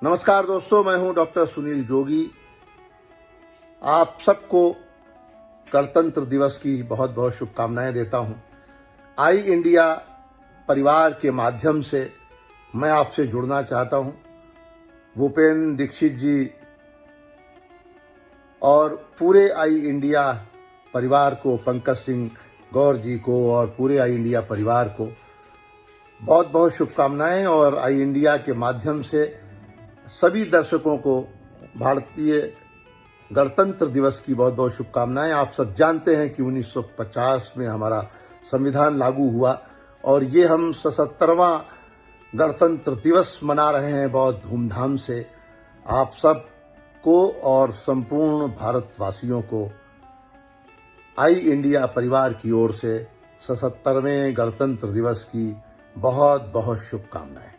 नमस्कार दोस्तों, मैं हूं डॉक्टर सुनील जोगी। आप सबको गणतंत्र दिवस की बहुत बहुत शुभकामनाएं देता हूं। आई इंडिया परिवार के माध्यम से मैं आपसे जुड़ना चाहता हूं। भूपेन दीक्षित जी और पूरे आई इंडिया परिवार को, पंकज सिंह गौर जी को और पूरे आई इंडिया परिवार को बहुत बहुत शुभकामनाएं। और आई इंडिया के माध्यम से सभी दर्शकों को भारतीय गणतंत्र दिवस की बहुत बहुत शुभकामनाएं। आप सब जानते हैं कि 1950 में हमारा संविधान लागू हुआ और ये हम 77वां गणतंत्र दिवस मना रहे हैं बहुत धूमधाम से। आप सब को और संपूर्ण भारतवासियों को आई इंडिया परिवार की ओर से 77वें गणतंत्र दिवस की बहुत बहुत शुभकामनाएं।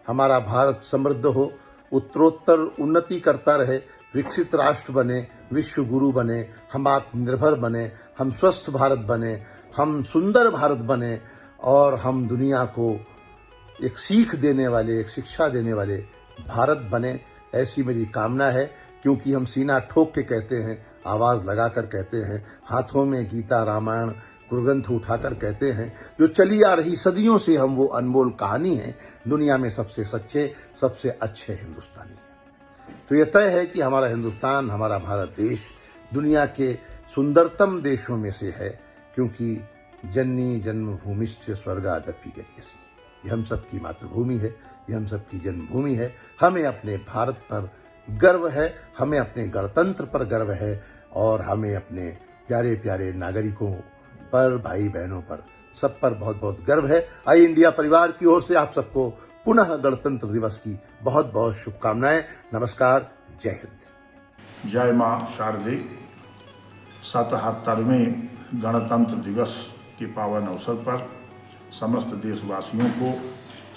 हमारा भारत समृद्ध हो, उत्तरोत्तर उन्नति करता रहे, विकसित राष्ट्र बने, विश्व गुरु बने, हम आत्मनिर्भर बने, हम स्वस्थ भारत बने, हम सुंदर भारत बने और हम दुनिया को एक सीख देने वाले, एक शिक्षा देने वाले भारत बने। ऐसी मेरी कामना है, क्योंकि हम सीना ठोक के कहते हैं, आवाज लगाकर कहते हैं, हाथों में गीता रामायण गुरुग्रंथ उठाकर कहते हैं, जो चली आ रही सदियों से हम वो अनमोल कहानी है, दुनिया में सबसे सच्चे, सबसे अच्छे हिंदुस्तानी है। तो ये तय है कि हमारा हिंदुस्तान, हमारा भारत देश दुनिया के सुंदरतम देशों में से है, क्योंकि जननी जन्मभूमिश्च स्वर्गादपि गरीयसी। ये हम सबकी मातृभूमि है, ये हम सबकी जन्मभूमि है। हमें अपने भारत पर गर्व है, हमें अपने गणतंत्र पर गर्व है और हमें अपने प्यारे प्यारे नागरिकों पर, भाई बहनों पर, सब पर बहुत बहुत गर्व है। आई इंडिया परिवार की ओर से आप सबको पुनः गणतंत्र दिवस की बहुत बहुत शुभकामनाएं। नमस्कार, जय हिंद। जय मां शारदे। 77वें गणतंत्र दिवस के पावन अवसर पर समस्त देशवासियों को,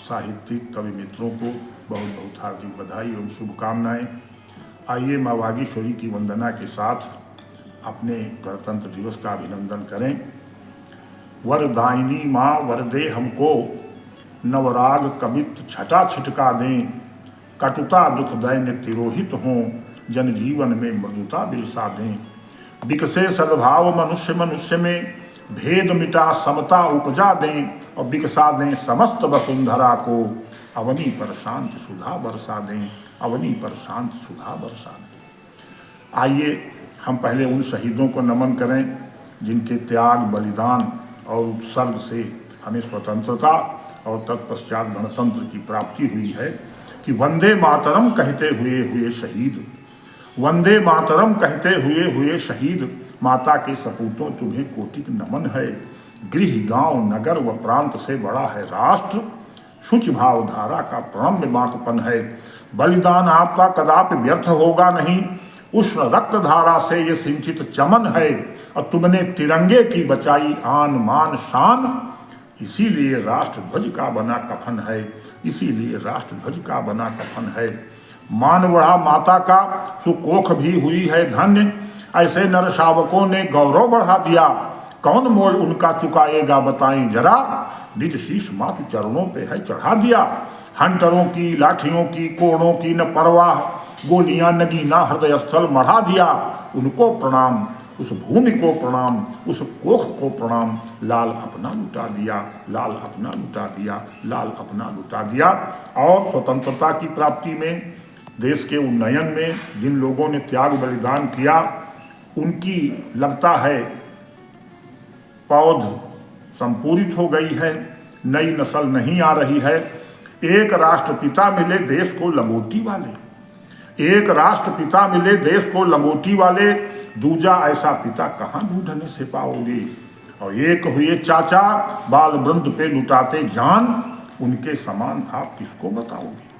साहित्यिक कवि मित्रों को बहुत बहुत हार्दिक बधाई एवं शुभकामनाएं। आइए मां वागीश्वरी की वंदना के साथ अपने गणतंत्र दिवस का अभिनंदन करें। वरदायिनी माँ वरदे हमको, नवराग कवित छटा छिटका दें, कटुता दुख दैन्य तिरोहित हों, जनजीवन में मृदुता बिरसा दें। विकसे सद्भाव मनुष्य मनुष्य में, भेद मिटा समता उपजा दें, और विकसा दें समस्त वसुंधरा को, अवनी पर शांत सुधा बरसा दें, अवनी पर शांत सुधा बरसा दें। आइए हम पहले उन शहीदों को नमन करें जिनके त्याग, बलिदान और उत्सर्ग से हमें स्वतंत्रता और तत्पश्चात गणतंत्र की प्राप्ति हुई है। कि वंदे मातरम कहते हुए हुए शहीद, वंदे मातरम कहते हुए हुए शहीद, माता के सपूतों तुम्हें कोटिक नमन है। गृह गांव नगर व प्रांत से बड़ा है राष्ट्र, शुचि भाव धारा का प्रणम्य मातपन है। बलिदान आपका कदापि व्यर्थ होगा नहीं, उष्ण रक्त धारा से ये सिंचित चमन है। और तुमने तिरंगे की बचाई आन मान शान, इसीलिए राष्ट्र ध्वज का बना कफन है, इसीलिए राष्ट्र ध्वज का बना कफन है। मान बढ़ा माता का सुकोख भी हुई है धन्य, ऐसे नर शावकों ने गौरव बढ़ा दिया। कौन मोल उनका चुकाएगा बताएं जरा, निज शीश मातु चरणों पे है चढ़ा दिया। हंटरों की लाठियों की कोड़ों की न परवाह, गोलियां नगीना हृदय स्थल मढ़ा दिया। उनको प्रणाम, उस भूमि को प्रणाम, उस कोख को प्रणाम, लाल अपना लुटा दिया, लाल अपना लुटा दिया, लाल अपना लुटा दिया। और स्वतंत्रता की प्राप्ति में, देश के उन्नयन में जिन लोगों ने त्याग बलिदान किया, उनकी लगता है पौध संपूरित हो गई है, नई नस्ल नहीं आ रही है। एक राष्ट्रपिता मिले देश को लंगोटी वाले, एक राष्ट्रपिता मिले देश को लंगोटी वाले, दूजा ऐसा पिता कहाँ ढूंढने से पाओगे। और एक हुए चाचा बाल वृंद पे लुटाते जान, उनके समान आप किसको बताओगे।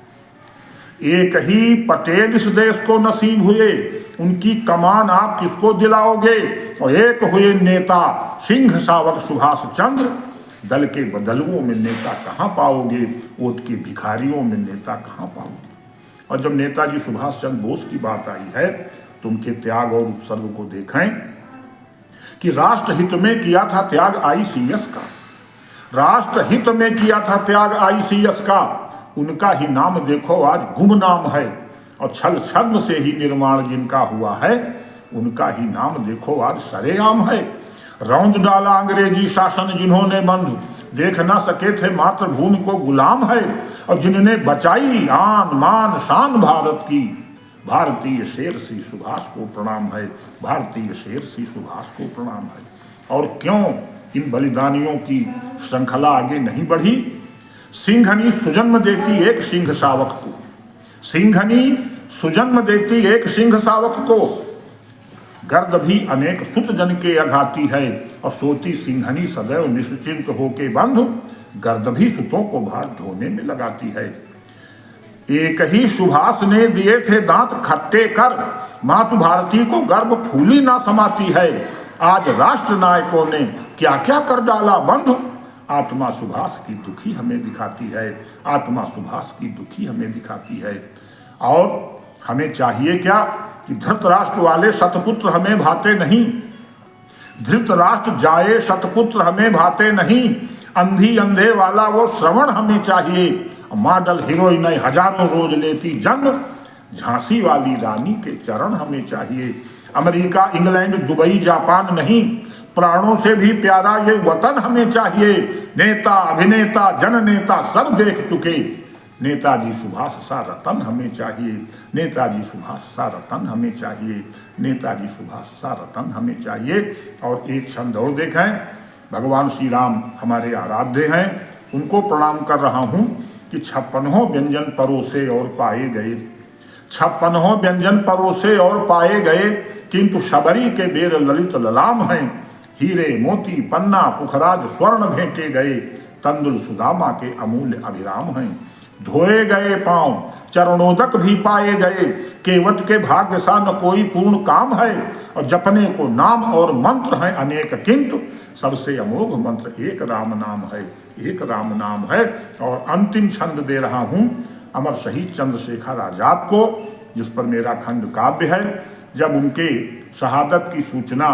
एक ही पटेल इस देश को नसीब हुए, उनकी कमान आप किसको दिलाओगे। और एक हुए नेता सिंह सावर सुभाष चंद्र, दल के बदलुओं में नेता कहाँ पाओगे, वोट के भिखारियों में नेता कहाँ पाओगे। और जब नेताजी सुभाष चंद्र बोस की बात आई है, तो उनके त्याग और उत्सर्ग को देखें कि राष्ट्रहित में किया था त्याग आईसीएस का, राष्ट्रहित में किया था त्याग आईसीएस का। उनका ही नाम देखो आज गुमनाम है, और छल छद्म से ही निर्माण जिनका हुआ है, उनका ही नाम देखो आज सरेआम है। रौंद डाला अंग्रेजी शासन जिन्होंने बंद, देख ना सके थे मातृभूमि को गुलाम है, और जिन्होंने बचाई आन मान शान भारत की, भारतीय शेर श्री सुभाष को प्रणाम है, भारतीय शेर श्री सुभाष को प्रणाम है। और क्यों इन बलिदानियों की श्रृंखला आगे नहीं बढ़ी? सिंघनी सुजन्म देती एक सिंह शावक को, सिंघनी सुजन्म देती एक सिंह शावक को, गर्द भी अनेक सुत जन के अघाती है, और सोती सिंघनी सदैव निश्चिंत होके बंधु, गर्द भी सुतों को भार ढोने में लगाती है। एक ही सुभाष ने दिए थे दांत खट्टे कर, मातु भारती को गर्भ फूली ना समाती है। आज राष्ट्र नायकों ने क्या क्या कर डाला बंधु, आत्मा सुभाष की दुखी हमें दिखाती है, आत्मा सुभाष की दुखी हमें दिखाती है। और हमें चाहिए क्या कि धृतराष्ट्र वाले शतपुत्र हमें भाते नहीं, धृतराष्ट्र जाए शतपुत्र हमें भाते नहीं, अंधी अंधे वाला वो श्रवण हमें चाहिए। मॉडल हीरोइन हजारों रोज लेती जन्म, झांसी वाली रानी के चरण हमें चाहिए। अमेरिका इंग्लैंड दुबई जापान नहीं, प्राणों से भी प्यारा ये वतन हमें चाहिए। नेता अभिनेता जननेता सब देख चुके, नेताजी सुभाष सा रतन हमें चाहिए, नेताजी सुभाष सा रतन हमें चाहिए, नेताजी सुभाष सा रतन हमें चाहिए। और एक छंद और देखें, भगवान श्री राम हमारे आराध्य हैं, उनको प्रणाम कर रहा हूँ कि 56 व्यंजन परोसे और पाए गए, 56 व्यंजन परोसे और पाए गए, किंतु शबरी के बेर ललित ललाम हैं। हीरे मोती पन्ना पुखराज स्वर्ण भेंटे गए, तंदुल सुदामा के अमूल्य अभिराम हैं। धोए गए पांव चरणोदक भी पाए गए, केवट के भाग्य सा न कोई पूर्ण काम है। और जपने को नाम और मंत्र हैं अनेक, किंतु सबसे अमोघ मंत्र एक राम नाम है, एक राम नाम है। और अंतिम छंद दे रहा हूँ अमर शहीद चंद्रशेखर आजाद को, जिस पर मेरा खंड काव्य है। जब उनके शहादत की सूचना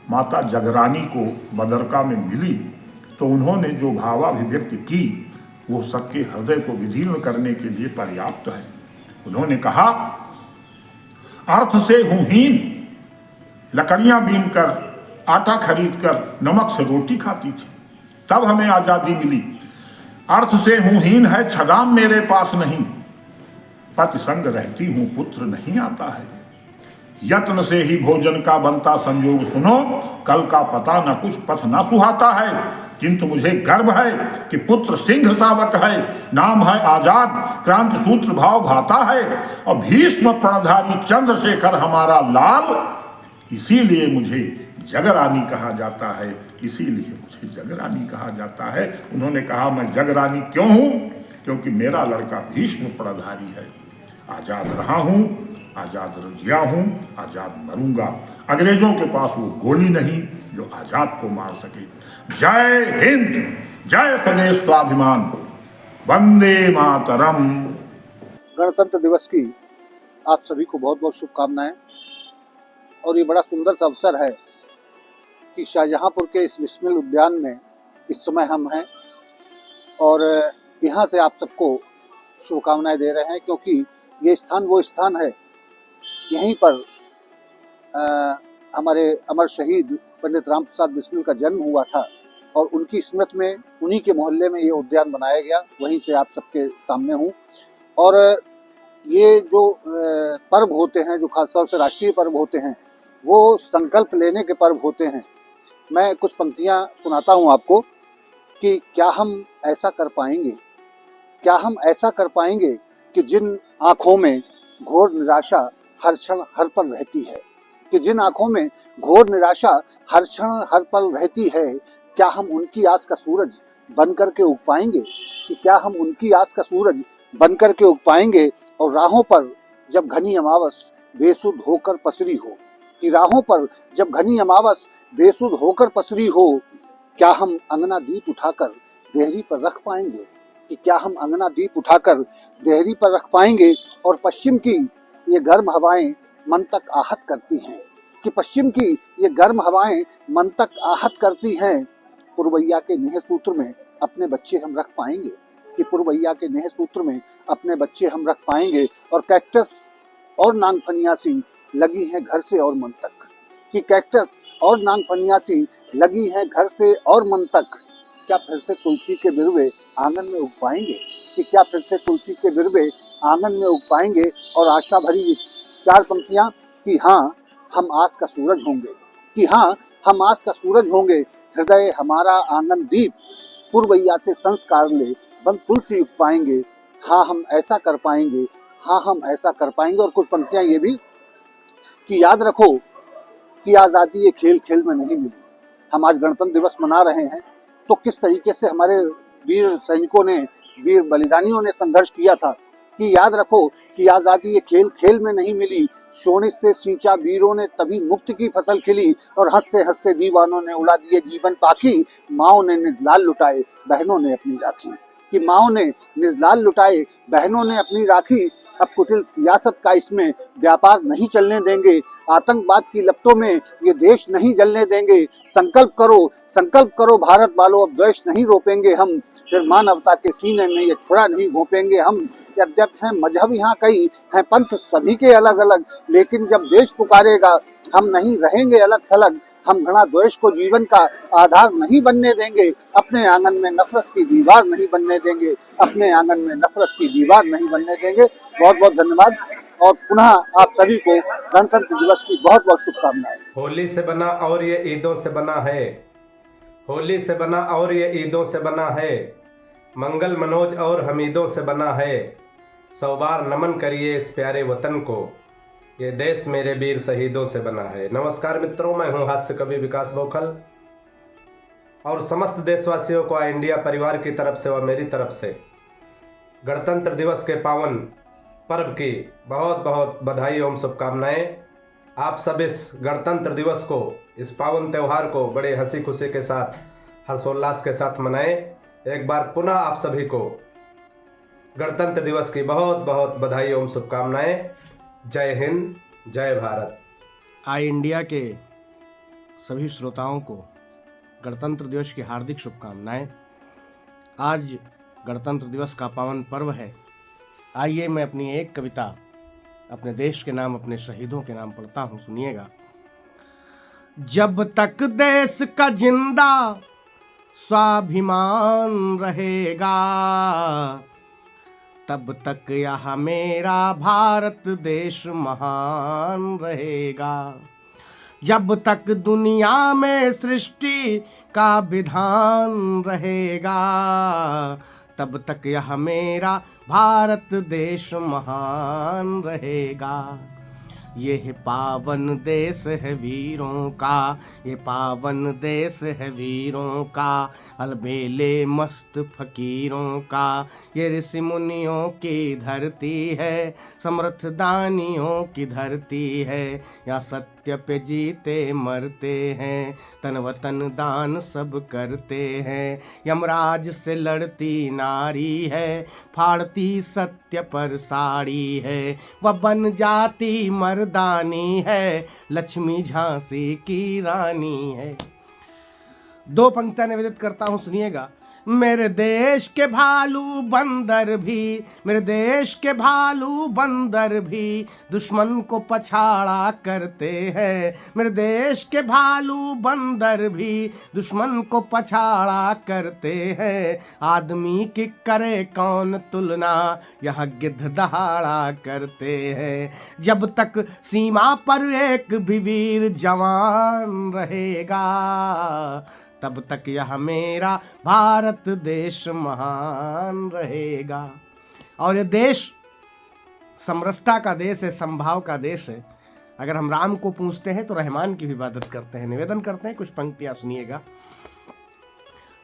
माता जगरानी को बदरका में मिली, तो उन्होंने जो भावाभिव्यक्ति की वो सबके हृदय को विदीर्ण करने के लिए पर्याप्त है। उन्होंने कहा, अर्थ से हूं हीन, लकड़ियां बीन कर आटा खरीद कर नमक से रोटी खाती थी, तब हमें आजादी मिली। अर्थ से हूं हीन है छदाम मेरे पास नहीं, पति संग रहती हूं पुत्र नहीं आता है। यत्न से ही भोजन का बनता संयोग सुनो, कल का पता न कुछ पथ न सुहाता है। किंतु मुझे गर्व है कि पुत्र सिंह शावक है, नाम है आजाद, क्रांति सूत्र भाव भाता है। और भीष्म प्रणधारी चंद्रशेखर हमारा लाल, इसीलिए मुझे जगरानी कहा जाता है, इसीलिए मुझे जगरानी कहा जाता है। उन्होंने कहा, मैं जगरानी क्यों हूँ? क्योंकि मेरा लड़का भीष्म प्रणधारी है। आजाद रहा हूँ, आजाद जिया हूँ, आजाद मरूंगा। अंग्रेजों के पास वो गोली नहीं जो आजाद को मार सके। जय हिंद, जय स्वदेश स्वाभिमान, वंदे मातरम। गणतंत्र दिवस की आप सभी को बहुत बहुत शुभकामनाएं। और ये बड़ा सुंदर सा अवसर है कि शाहजहांपुर के इस विस्मिल उद्यान में इस समय हम हैं, और यहाँ से आप सबको शुभकामनाएं दे रहे हैं, क्योंकि ये स्थान वो स्थान है, यहीं पर हमारे अमर शहीद पंडित राम प्रसाद बिस्मिल का जन्म हुआ था, और उनकी स्मृति में उन्हीं के मोहल्ले में ये उद्यान बनाया गया। वहीं से आप सबके सामने हूँ। और ये जो पर्व होते हैं, जो खासतौर से राष्ट्रीय पर्व होते हैं, वो संकल्प लेने के पर्व होते हैं। मैं कुछ पंक्तियाँ सुनाता हूँ आपको कि क्या हम ऐसा कर पाएंगे, क्या हम ऐसा कर पाएंगे कि जिन आँखों में घोर निराशा हर क्षण हर पल रहती है, कि जिन आँखों में घोर निराशा हर क्षण हर पल रहती है, क्या हम उनकी आस का सूरज बन करके उग पाएंगे, कि क्या हम उनकी आस का सूरज बन करके उग पाएंगे। और राहों पर जब घनी अमावस बेसुध होकर पसरी हो, कि राहों पर जब घनी अमावस बेसुध होकर पसरी हो, क्या हम अंगना दीप उठाकर देहरी पर रख पाएंगे, कि क्या हम अंगना दीप उठाकर देहरी पर रख पाएंगे। और पश्चिम की ये गर्म हवाएं मन तक आहत करती हैं, कि पश्चिम की ये गर्म हवाएं मन तक आहत करती हैं, पुरवैया के नेह सूत्र में अपने बच्चे हम रख पाएंगे, कि पुरवैया के नेह सूत्र में अपने बच्चे हम रख पाएंगे, और कैक्टस और नागफनियासी लगी हैं घर से और मन तक, कि कैक्टस और नागफनियासी लगी हैं घर से और मन तक। क्या फिर से तुलसी के बिरवे आंगन में उग पाएंगे, कि क्या फिर से तुलसी के बिरवे आंगन में उग पाएंगे। और आशा भरी 4 पंक्तियां कि हाँ हम आस का सूरज होंगे, कि हाँ हम आस का सूरज होंगे, हृदय हमारा आंगन दीप, पुरवैया से संस्कार ले बन तुलसी उग पाएंगे, हाँ हम ऐसा कर पाएंगे, हाँ हम ऐसा कर पाएंगे। और कुछ पंक्तियां ये भी कि याद रखो कि आज़ादी ये खेल खेल में नहीं मिली। हम आज गणतंत्र दिवस मना रहे हैं तो किस तरीके से हमारे वीर सैनिकों ने, वीर बलिदानियों ने संघर्ष किया था, कि याद रखो कि आज़ादी ये खेल खेल में नहीं मिली, शोणित से सींचा वीरों ने तभी मुक्ति की फसल खिली, और हंसते हंसते दीवानों ने उड़ा दिए जीवन पाखी, माओ ने निजलाल लुटाए बहनों ने अपनी राखी, कि माओ ने निजलाल लुटाए बहनों ने अपनी राखी। अब कुटिल सियासत का इसमें व्यापार नहीं चलने देंगे, आतंकवाद की लपटों में ये देश नहीं जलने देंगे। संकल्प करो भारत वालों, अब द्वेष नहीं रोपेंगे हम, फिर मानवता के सीने में ये छुरा नहीं घोंपेंगे हम। यद्यप हैं मजहब यहाँ कई, हैं पंथ सभी के अलग अलग, लेकिन जब देश पुकारेगा हम नहीं रहेंगे अलग थलग। हम घृणा द्वेष को जीवन का आधार नहीं बनने देंगे, अपने आंगन में नफरत की दीवार नहीं बनने देंगे, अपने आंगन में नफरत की दीवार नहीं बनने देंगे। बहुत बहुत धन्यवाद, और पुनः आप सभी को गणतंत्र दिवस की बहुत बहुत शुभकामनाएं। होली से बना और ये ईदों से बना है, होली से बना और ये ईदों से बना है, मंगल मनोज और हमीदों से बना है। 100 बार नमन करिए इस प्यारे वतन को, ये देश मेरे वीर शहीदों से बना है। नमस्कार मित्रों, मैं हूँ हास्य कवि विकास बौखल, और समस्त देशवासियों को आई इंडिया परिवार की तरफ से और मेरी तरफ से गणतंत्र दिवस के पावन पर्व की बहुत बहुत बधाई एवं शुभकामनाएं। आप सब इस गणतंत्र दिवस को, इस पावन त्यौहार को बड़े हंसी खुशी के साथ, हर्षोल्लास के साथ मनाएं। एक बार पुनः आप सभी को गणतंत्र दिवस की बहुत बहुत बधाई एवं शुभकामनाएं। जय हिंद, जय भारत। आई इंडिया के सभी श्रोताओं को गणतंत्र दिवस की हार्दिक शुभकामनाएं। आज गणतंत्र दिवस का पावन पर्व है। आइए मैं अपनी एक कविता अपने देश के नाम, अपने शहीदों के नाम पढ़ता हूँ, सुनिएगा। जब तक देश का जिंदा स्वाभिमान रहेगा, तब तक यह मेरा भारत देश महान रहेगा। जब तक दुनिया में सृष्टि का विधान रहेगा, तब तक यह मेरा भारत देश महान रहेगा। यह पावन देश है वीरों का, ये पावन देश है वीरों का, अलबेले मस्त फकीरों का। ये ऋषि मुनियों की धरती है, समर्थ दानियों की धरती है। यहाँ सत्य पे जीते मरते हैं, तन वतन दान सब करते हैं। यमराज से लड़ती नारी है, फाड़ती सत्य पर साड़ी है। वह बन जाती मर्दानी है, लक्ष्मी झांसी की रानी है। 2 पंक्तियां निवेदित करता हूं, सुनिएगा। मेरे देश के भालू बंदर भी, मेरे देश के भालू बंदर भी दुश्मन को पछाड़ा करते हैं। मेरे देश के भालू बंदर भी दुश्मन को पछाड़ा करते हैं। आदमी की करे कौन तुलना, यह गिद्ध दहाड़ा करते हैं। जब तक सीमा पर एक भी वीर जवान रहेगा, तब तक यह मेरा भारत देश महान रहेगा। और ये देश समरसता का देश है, संभाव का देश है। अगर हम राम को पूछते हैं तो रहमान की भी इबादत करते हैं। निवेदन करते हैं, कुछ पंक्तियां सुनिएगा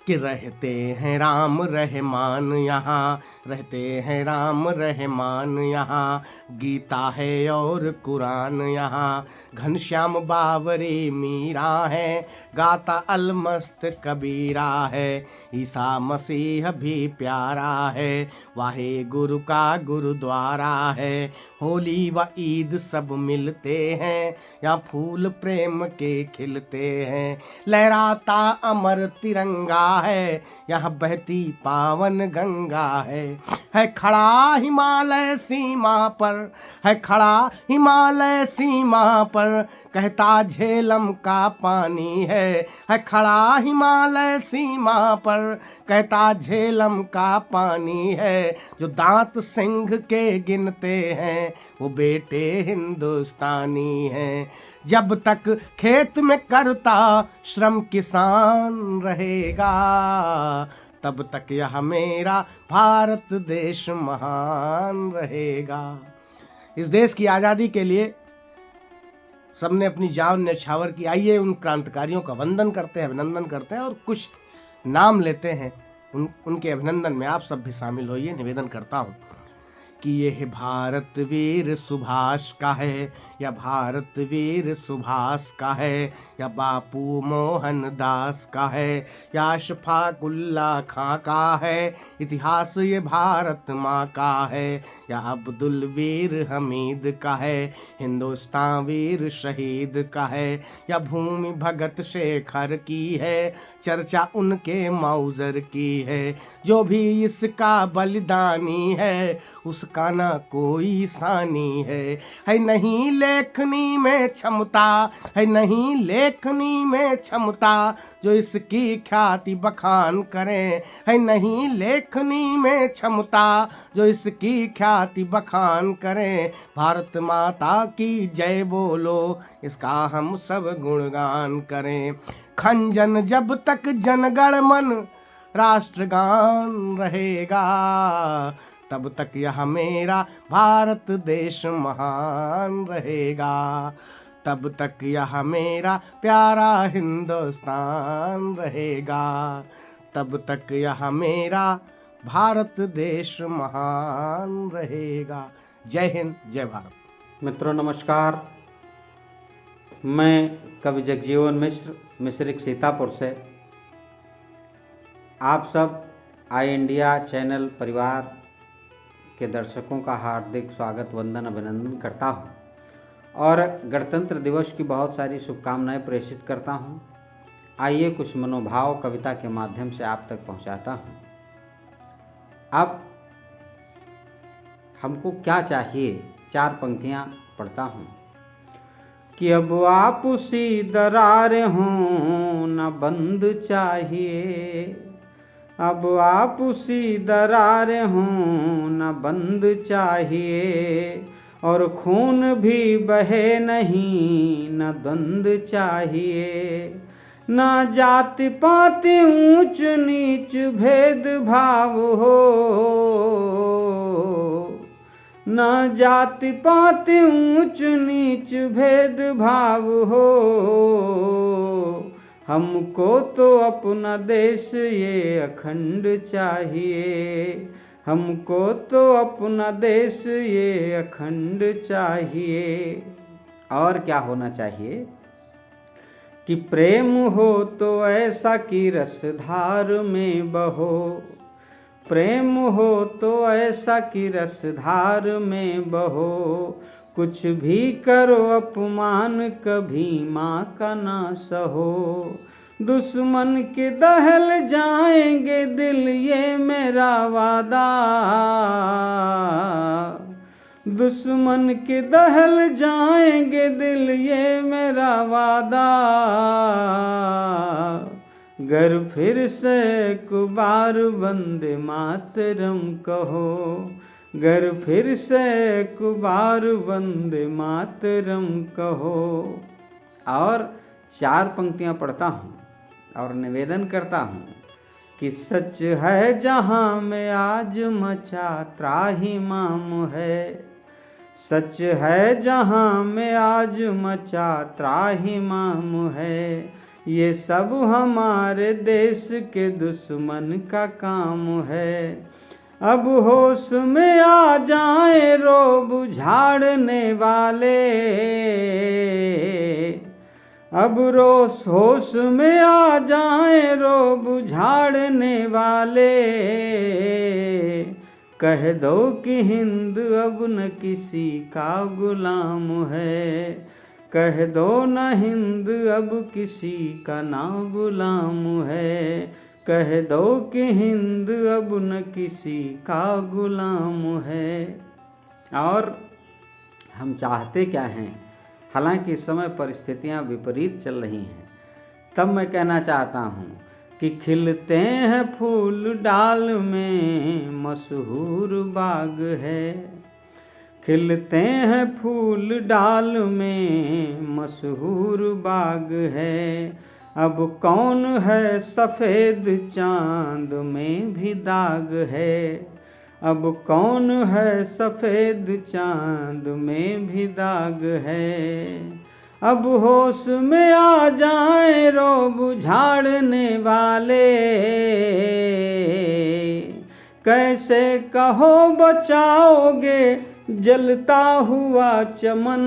कि रहते हैं राम रहमान यहाँ, रहते हैं राम रहमान यहाँ। गीता है और कुरान यहाँ, घनश्याम बावरी मीरा है, गाता अलमस्त कबीरा है, ईसा मसीह भी प्यारा है, वाहे गुरु का गुरुद्वारा है, होली व ईद सब मिलते हैं, यहाँ फूल प्रेम के खिलते हैं, लहराता अमर तिरंगा है, यहाँ बहती पावन गंगा है खड़ा हिमालय सीमा पर, है खड़ा हिमालय सीमा पर, कहता झेलम का पानी है खड़ा हिमालय सीमा पर, कहता झेलम का पानी है, जो दांत सिंह के गिनते हैं वो बेटे हिंदुस्तानी हैं, जब तक खेत में करता श्रम किसान रहेगा, तब तक यह मेरा भारत देश महान रहेगा। इस देश की आज़ादी के लिए सबने अपनी जान न्यौछावर की। आइए उन क्रांतिकारियों का वंदन करते हैं, अभिनंदन करते हैं और कुछ नाम लेते हैं। उनके अभिनंदन में आप सब भी शामिल होइए। निवेदन करता हूँ कि यह भारत वीर सुभाष का है, या भारत वीर सुभाष का है, या बापू मोहन दास का है, या अशफाकुल्ला खां का है, इतिहास ये भारत माँ का है, या अब्दुल वीर हमीद का है, हिंदुस्तान वीर शहीद का है, या भूमि भगत शेखर की है, चर्चा उनके मौजर की है, जो भी इसका बलिदानी है उसका ना कोई सानी है नहीं लेखनी में क्षमता, है नहीं लेखनी में क्षमता, जो इसकी ख्याति बखान करें, है नहीं लेखनी में क्षमता, जो इसकी ख्याति बखान करें, भारत माता की जय बोलो, इसका हम सब गुणगान करें, खंजन जब तक जनगण मन राष्ट्रगान रहेगा, तब तक यह मेरा भारत देश महान रहेगा, तब तक यह मेरा प्यारा हिंदुस्तान रहेगा, तब तक यह मेरा भारत देश महान रहेगा। जय हिंद, जय भारत। मित्रों नमस्कार, मैं कवि जगजीवन मिश्र मिश्रिक सीतापुर से आप सब आई इंडिया चैनल परिवार के दर्शकों का हार्दिक स्वागत, वंदन, अभिनंदन करता हूं और गणतंत्र दिवस की बहुत सारी शुभकामनाएं प्रेषित करता हूं। आइए कुछ मनोभाव कविता के माध्यम से आप तक पहुंचाता हूं। अब हमको क्या चाहिए, 4 पंक्तियां पढ़ता हूं कि अब आप उसी दरार हों न बंद चाहिए, अब आप उसी दरार हों न बंद चाहिए, और खून भी बहे नहीं न द्वंद चाहिए, न जाति पाति ऊंच नीच भेद भाव हो, न जाति पाति ऊंच नीच भेद भाव हो, हमको तो अपना देश ये अखंड चाहिए, हमको तो अपना देश ये अखंड चाहिए। और क्या होना चाहिए कि प्रेम हो तो ऐसा कि रसधार में बहो, प्रेम हो तो ऐसा कि रसधार में बहो, कुछ भी करो अपमान कभी माँ का ना सहो, दुश्मन के दहल जाएंगे दिल ये मेरा वादा, दुश्मन के दहल जाएंगे दिल ये मेरा वादा, गर फिर से एक बार वंदे मातरम कहो, गर फिर से एक बार वंदे मातरम कहो। और 4 पंक्तियां पढ़ता हूँ और निवेदन करता हूँ कि सच है जहाँ में आज मचा त्राहिमाम है, सच है जहाँ में आज मचा त्राहिमाम है, ये सब हमारे देश के दुश्मन का काम है, अब होश में आ जाए रोब झाड़ने वाले, अब रोष होश में आ जाएं रोब झाड़ने वाले, कह दो कि हिंद अब न किसी का गुलाम है, कह दो न हिंद अब किसी का ना गुलाम है, कह दो कि हिंद अब न किसी का गुलाम है। और हम चाहते क्या हैं, हालांकि इस समय परिस्थितियां विपरीत चल रही हैं, तब मैं कहना चाहता हूं कि खिलते हैं फूल डाल में मशहूर बाग है, खिलते हैं फूल डाल में मशहूर बाग है, अब कौन है सफ़ेद चांद में भी दाग है, अब कौन है सफ़ेद चांद में भी दाग है, अब होश में आ जाएं रोब झाड़ने वाले, कैसे कहो बचाओगे जलता हुआ चमन,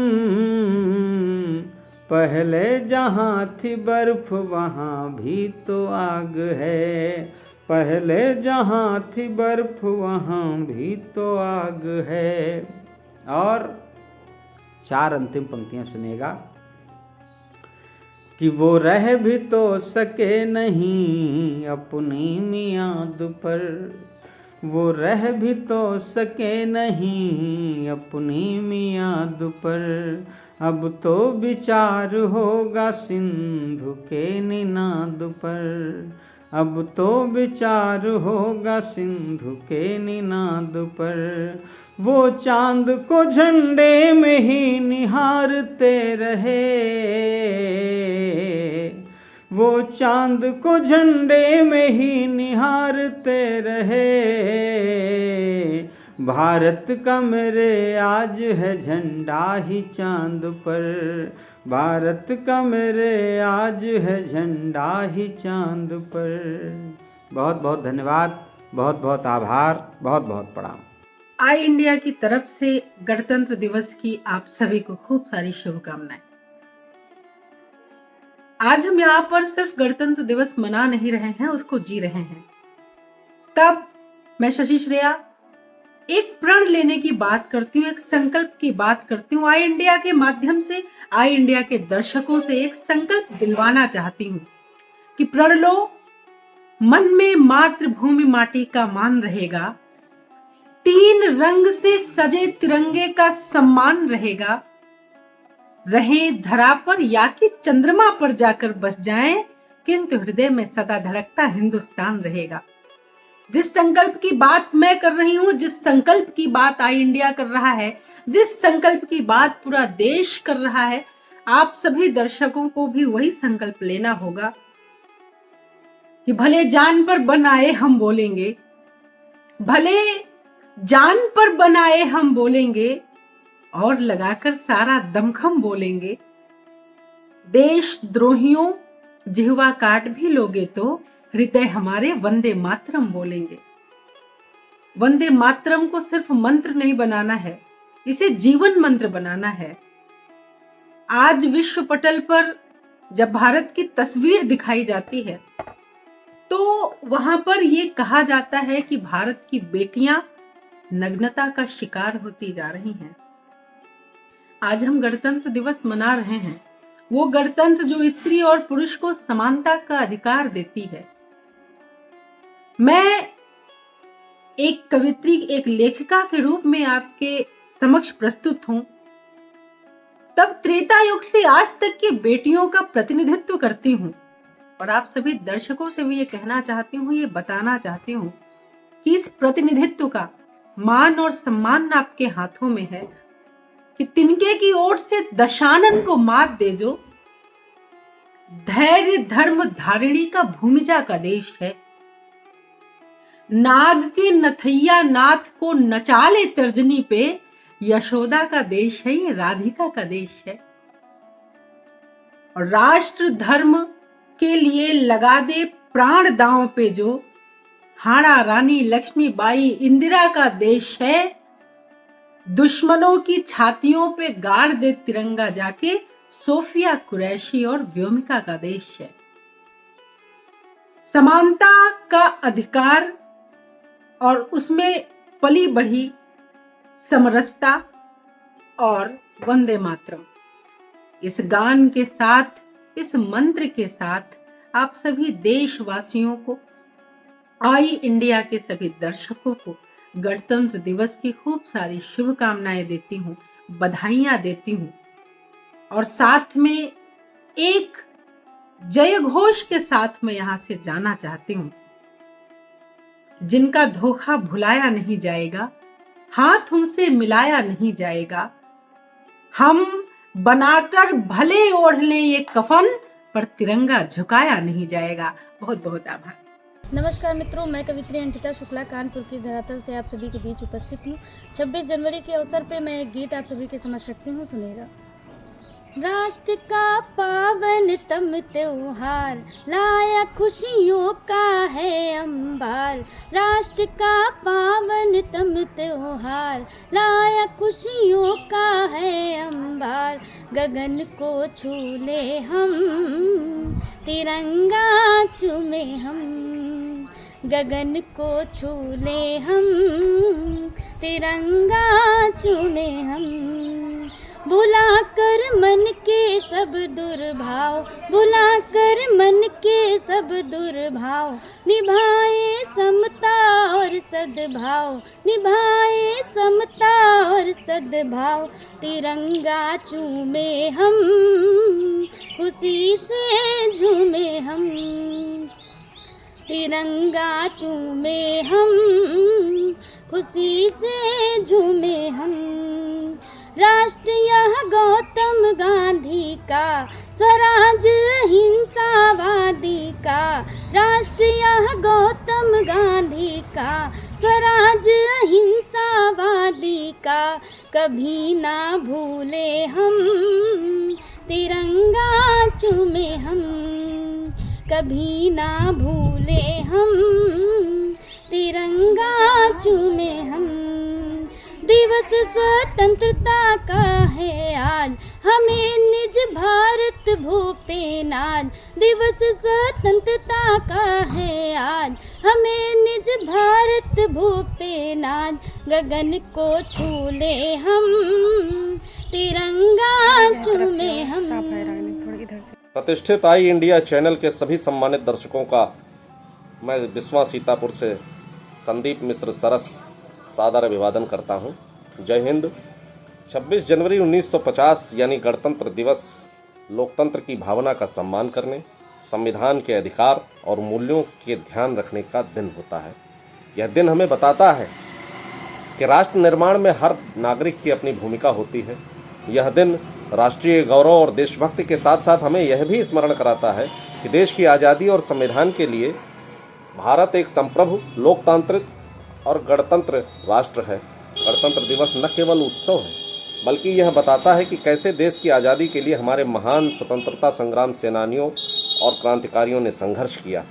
पहले जहाँ थी बर्फ वहाँ भी तो आग है, पहले जहाँ थी बर्फ वहाँ भी तो आग है। और 4 अंतिम पंक्तियाँ सुनेगा कि वो रह भी तो सके नहीं अपनी मियाद पर, वो रह भी तो सके नहीं अपनी मियाद पर, अब तो विचार होगा सिंधु के निनाद पर, अब तो विचार होगा सिंधु के निनाद पर, वो चांद को झंडे में ही निहारते रहे, वो चांद को झंडे में ही निहारते रहे, भारत का मेरे आज है झंडा ही चांद पर, भारत का मेरे आज है झंडा ही चांद पर। बहुत बहुत धन्यवाद, बहुत बहुत आभार, बहुत बहुत प्रणाम। आई इंडिया की तरफ से गणतंत्र दिवस की आप सभी को खूब सारी शुभकामनाएं। आज हम यहाँ पर सिर्फ गणतंत्र दिवस मना नहीं रहे हैं, उसको जी रहे हैं। तब मैं शशि श्रेया एक प्रण लेने की बात करती हूँ, एक संकल्प की बात करती हूँ। आई इंडिया के माध्यम से आई इंडिया के दर्शकों से एक संकल्प दिलवाना चाहती हूँ कि प्रण लो, मन में मातृभूमि माटी का मान रहेगा, 3 रंग से सजे तिरंगे का सम्मान रहेगा, रहे धरा पर या कि चंद्रमा पर जाकर बस जाएं, किंतु हृदय में सदा धड़कता हिंदुस्तान रहेगा। जिस संकल्प की बात मैं कर रही हूं, जिस संकल्प की बात आई इंडिया कर रहा है, जिस संकल्प की बात पूरा देश कर रहा है, आप सभी दर्शकों को भी वही संकल्प लेना होगा कि भले जान पर बनाए हम बोलेंगे, भले जान पर बनाए हम बोलेंगे और लगाकर सारा दमखम बोलेंगे। देश द्रोहियों जिह्वा काट भी लोगे तो हृदय हमारे वंदे मातरम बोलेंगे। वंदे मातरम को सिर्फ मंत्र नहीं बनाना है, इसे जीवन मंत्र बनाना है। आज विश्व पटल पर जब भारत की तस्वीर दिखाई जाती है तो वहां पर यह कहा जाता है कि भारत की बेटियां नग्नता का शिकार होती जा रही हैं। आज हम गणतंत्र दिवस मना रहे हैं, वो गणतंत्र जो स्त्री और पुरुष को समानता का अधिकार देती है। मैं एक कवित्री, एक लेखिका के रूप में आपके समक्ष प्रस्तुत हूं। तब त्रेता युग से आज तक की बेटियों का प्रतिनिधित्व करती हूं और आप सभी दर्शकों से भी ये कहना चाहती हूँ, ये बताना चाहती हूँ कि इस प्रतिनिधित्व का मान और सम्मान आपके हाथों में है कि तिनके की ओट से दशानन को मात दे जो धैर्य धर्म धारिणी का भूमिजा का देश है। नाग के नथैया नाथ को नचा ले तर्जनी पे, यशोदा का देश है, ये राधिका का देश है। और राष्ट्र धर्म के लिए लगा दे प्राण दांव पे जो हाड़ा रानी लक्ष्मीबाई इंदिरा का देश है। दुश्मनों की छातियों पे गाड़ दे तिरंगा जाके सोफिया कुरैशी और व्योमिका का देश है। समानता का अधिकार और उसमें पली बढ़ी समरसता और वंदे मातरम, इस गान के साथ, इस मंत्र के साथ आप सभी देशवासियों को, आई इंडिया के सभी दर्शकों को गणतंत्र दिवस की खूब सारी शुभकामनाएं देती हूँ, बधाइयां देती हूँ और साथ में एक जय घोष के साथ मैं यहां से जाना चाहती हूँ। जिनका धोखा भुलाया नहीं जाएगा, हाथ उनसे मिलाया नहीं जाएगा, हम बनाकर भले ओढ़ लें ये कफन, पर तिरंगा झुकाया नहीं जाएगा। बहुत बहुत आभार। नमस्कार मित्रों, मैं कवित्री अंकिता शुक्ला कानपुर की धरातल से आप सभी के बीच उपस्थित हूँ। 26 जनवरी के अवसर पे मैं एक गीत आप सभी के समक्ष रखती हूँ, सुनिएगा। राष्ट्र का पावन तम त्योहार लाया खुशियों का है अंबार। राष्ट्र का पावन तम त्योहार लाया खुशियों का है अंबार। गगन को छू ले हम, तिरंगा चूमे हम। गगन को छू ले हम, तिरंगा चूमे हम। बुलाकर मन के सब दुर्भाव, बुलाकर मन के सब दुर्भाव, निभाए समता और सद्भाव, निभाए समता और सद्भाव। तिरंगा चूमे हम, खुशी से झूमे हम। तिरंगा चूमे हम, खुशी से झूमे हम। राष्ट्र यह गौतम गांधी का, स्वराज अहिंसावादी का। राष्ट्र यह गौतम गांधी का, स्वराज अहिंसावादी का। कभी ना भूले हम, तिरंगा चूमे हम। कभी ना भूले हम, तिरंगा चूमे हम। दिवस स्वतंत्रता का है आज, हमें निज भारत भूपे नाज। दिवस स्वतंत्रता का है आज, हमें निज भारत भूपे नाज। गगन को छू ले हम, तिरंगा चूमे हम। प्रतिष्ठित आई इंडिया चैनल के सभी सम्मानित दर्शकों का मैं बिस्वा सीतापुर से संदीप मिश्र सरस सादर अभिवादन करता हूं। जय हिंद। 26 जनवरी 1950 यानी गणतंत्र दिवस लोकतंत्र की भावना का सम्मान करने, संविधान के अधिकार और मूल्यों के ध्यान रखने का दिन होता है। यह दिन हमें बताता है कि राष्ट्र निर्माण में हर नागरिक की अपनी भूमिका होती है। यह दिन राष्ट्रीय गौरव और देशभक्ति के साथ साथ हमें यह भी स्मरण कराता है कि देश की आज़ादी और संविधान के लिए भारत एक संप्रभु, लोकतांत्रिक और गणतंत्र राष्ट्र है। गणतंत्र दिवस न केवल उत्सव है, बल्कि यह बताता है कि कैसे देश की आज़ादी के लिए हमारे महान स्वतंत्रता संग्राम सेनानियों और क्रांतिकारियों ने संघर्ष किया।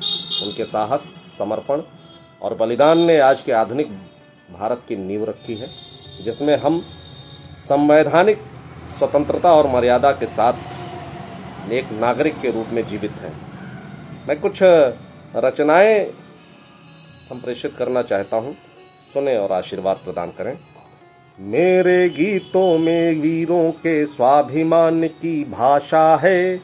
उनके साहस, समर्पण और बलिदान ने आज के आधुनिक भारत की नींव रखी है, जिसमें हम संवैधानिक स्वतंत्रता और मर्यादा के साथ एक नागरिक के रूप में जीवित हैं। मैं कुछ रचनाएं संप्रेषित करना चाहता हूं, सुने और आशीर्वाद प्रदान करें। मेरे गीतों में वीरों के स्वाभिमान की भाषा है।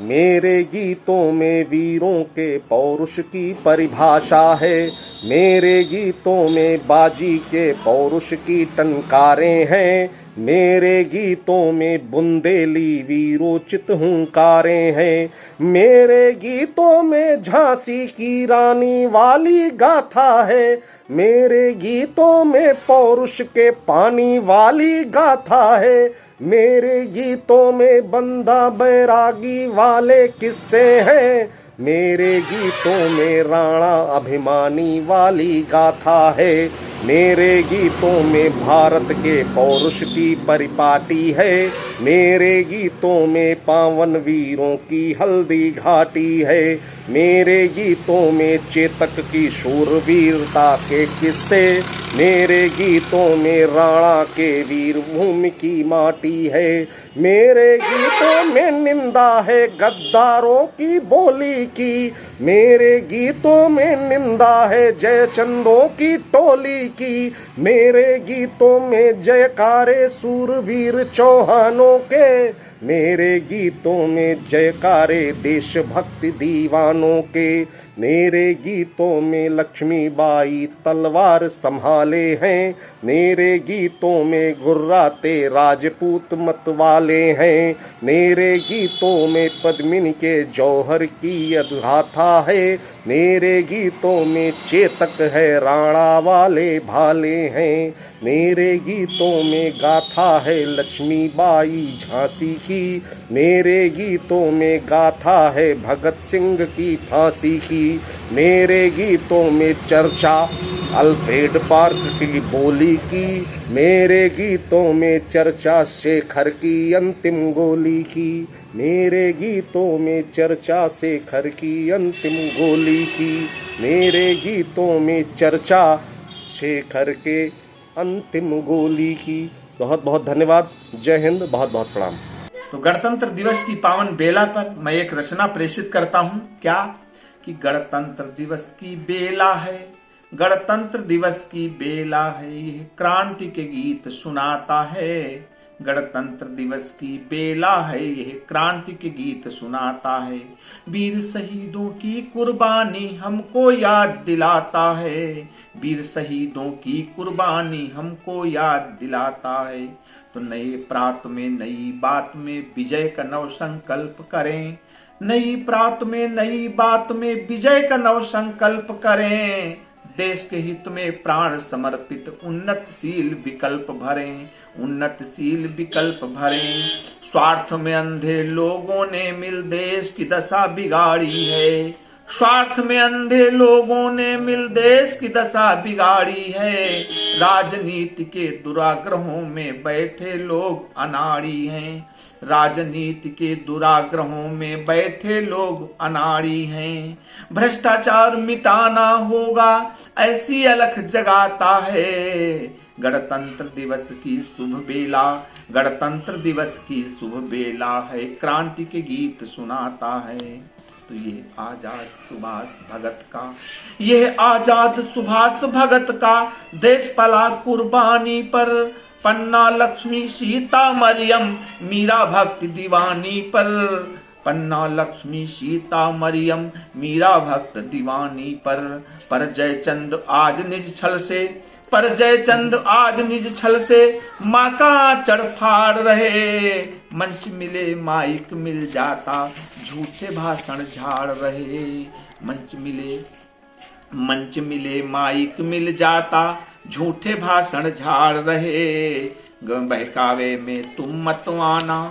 मेरे गीतों में वीरों के पौरुष की परिभाषा है। मेरे गीतों में बाजी के पौरुष की टंकारें हैं। मेरे गीतों में बुंदेली वीरोचित हुंकारें हैं। मेरे गीतों में झांसी की रानी वाली गाथा है। मेरे गीतों में पौरुष के पानी वाली गाथा है। मेरे गीतों में बंदा बैरागी वाले किस्से हैं। मेरे गीतों में राणा अभिमानी वाली गाथा है। मेरे गीतों में भारत के पौरुष की परिपाटी है, मेरे गीतों में पावन वीरों की हल्दी घाटी है, मेरे गीतों में चेतक की शूरवीरता के किस्से, मेरे गीतों में राणा के वीर भूमि की माटी है, मेरे गीतों में निंदा है गद्दारों की बोली की, मेरे गीतों में निंदा है जयचंदों की टोली की, मेरे गीतों में जयकारे सूरवीर चौहानों के, मेरे गीतों में जयकारे देशभक्ति दीवानों के, मेरे गीतों में लक्ष्मीबाई तलवार संभाले हैं, मेरे गीतों में गुर्राते राजपूत मतवाले हैं, मेरे गीतों में पद्मिनी के जौहर की अगाथा है, मेरे गीतों में चेतक है राणा वाले भाले हैं, मेरे गीतों में गाथा है लक्ष्मीबाई झांसी की, मेरे गीतों में गाथा है भगत सिंह की फांसी की, मेरे गीतों में चर्चा अल्फ्रेड पार्क की बोली की, मेरे गीतों में चर्चा शेखर की अंतिम गोली की, मेरे गीतों में चर्चा शेखर की अंतिम गोली की, मेरे गीतों में चर्चा शेखर के अंतिम गोली की। बहुत बहुत धन्यवाद। जय हिंद। बहुत बहुत प्रणाम। तो गणतंत्र दिवस की पावन बेला पर मैं एक रचना प्रेषित करता हूं, क्या कि गणतंत्र दिवस की बेला है, गणतंत्र दिवस की बेला है, यह क्रांति के गीत सुनाता है, गणतंत्र दिवस की बेला है, यह क्रांति के गीत सुनाता है, वीर शहीदों की कुर्बानी हमको याद दिलाता है, वीर शहीदों की कुर्बानी हमको याद दिलाता है। तो नए प्रात में नई बात में विजय का नव संकल्प करें, नई प्रात में नई बात में विजय का नव संकल्प करें, देश के हित में प्राण समर्पित उन्नतशील विकल्प भरें, उन्नतशील विकल्प भरें। स्वार्थ में अंधे लोगों ने मिल देश की दशा बिगाड़ी है, स्वार्थ में अंधे लोगों ने मिल देश की दशा बिगाड़ी है, राजनीति के दुराग्रहों में बैठे लोग अनाड़ी हैं, राजनीति के दुराग्रहों में बैठे लोग अनाड़ी हैं, भ्रष्टाचार मिटाना होगा ऐसी अलख जगाता है, गणतंत्र दिवस की शुभ बेला, गणतंत्र दिवस की शुभ बेला है, क्रांति के गीत सुनाता है। तो ये आजाद सुभाष भगत का, यह आजाद सुभाष भगत का देश पला कुर्बानी पर, पन्ना लक्ष्मी सीता मरियम मीरा भक्ति दीवानी पर, पन्ना लक्ष्मी सीता मरियम मीरा भक्त दीवानी पर जयचंद आज निज छल से, पर जयचंद आज निज छल से माँ का आंचल फाड़ रहे, मंच मिले माइक मिल जाता झूठे भाषण झाड़ रहे, मंच मिले माइक मिल जाता झूठे भाषण झाड़ रहे, बहकावे में तुम मत आना,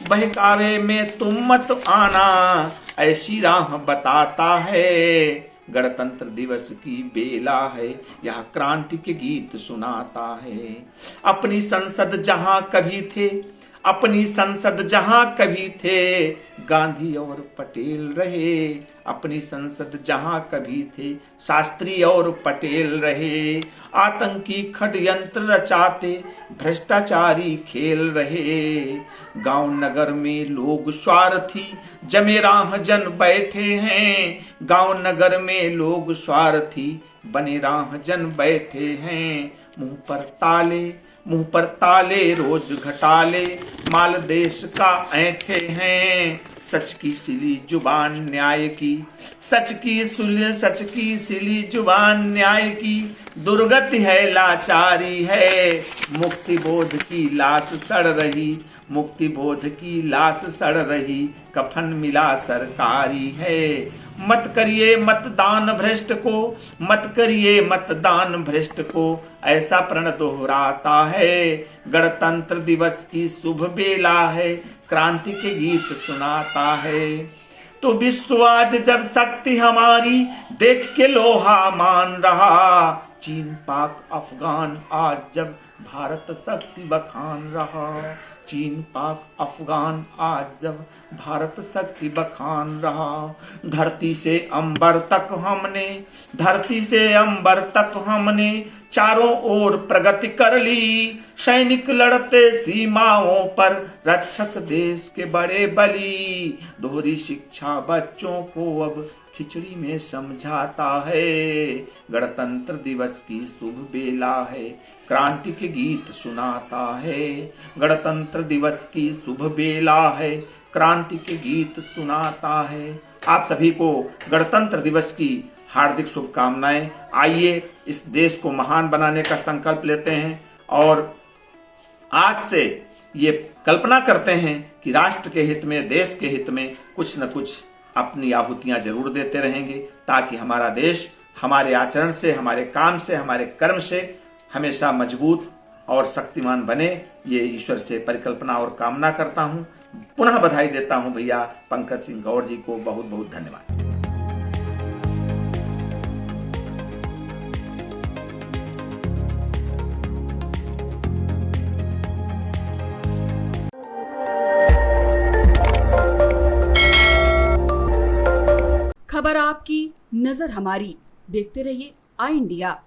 बहकावे में तुम मत आना, ऐसी राह बताता है, गणतंत्र दिवस की बेला है, यह क्रांति के गीत सुनाता है। अपनी संसद जहां कभी थे, अपनी संसद जहां कभी थे गांधी और पटेल रहे, अपनी संसद जहां कभी थे शास्त्री और पटेल रहे, आतंकी षड्यंत्र रचाते भ्रष्टाचारी खेल रहे, गांव नगर में लोग स्वार्थी जमे राह जन बैठे हैं, गांव नगर में लोग स्वार्थी बने राह जन बैठे हैं, मुंह पर ताले रोज घटाले माल देश का ऐंठे हैं, सच की सिली जुबान न्याय की, सच की सिली जुबान न्याय की, दुर्गति है लाचारी है, मुक्ति बोध की लाश सड़ रही, मुक्ति बोध की लाश सड़ रही, कफन मिला सरकारी है, मत करिए मतदान भ्रष्ट को, मत करिए मतदान भ्रष्ट को, ऐसा प्रण दोहराता है, गणतंत्र दिवस की शुभ बेला है, क्रांति के गीत सुनाता है, तो विश्व आज जब शक्ति हमारी देख के लोहा मान रहा। चीन पाक अफगान आज जब भारत शक्ति बखान रहा। चीन पाक अफगान आज जब भारत शक्ति बखान रहा। धरती से अंबर तक हमने चारों ओर प्रगति कर ली। सैनिक लड़ते सीमाओं पर, रक्षक देश के बड़े बली। दोहरी शिक्षा बच्चों को अब खिचड़ी में समझाता है। गणतंत्र दिवस की शुभ बेला है, क्रांति के गीत सुनाता है। गणतंत्र दिवस की शुभ बेला है, क्रांति के गीत सुनाता है। आप सभी को गणतंत्र दिवस की हार्दिक शुभकामनाएं। आइए इस देश को महान बनाने का संकल्प लेते हैं और आज से ये कल्पना करते हैं कि राष्ट्र के हित में, देश के हित में कुछ न कुछ अपनी आहुतियां जरूर देते रहेंगे, ताकि हमारा देश हमारे आचरण से, हमारे काम से, हमारे कर्म से हमेशा मजबूत और शक्तिमान बने। ये ईश्वर से परिकल्पना और कामना करता हूं। पुनः बधाई देता हूं भैया पंकज सिंह गौर जी को। बहुत बहुत धन्यवाद। खबर आपकी, नजर हमारी। देखते रहिए आई इंडिया।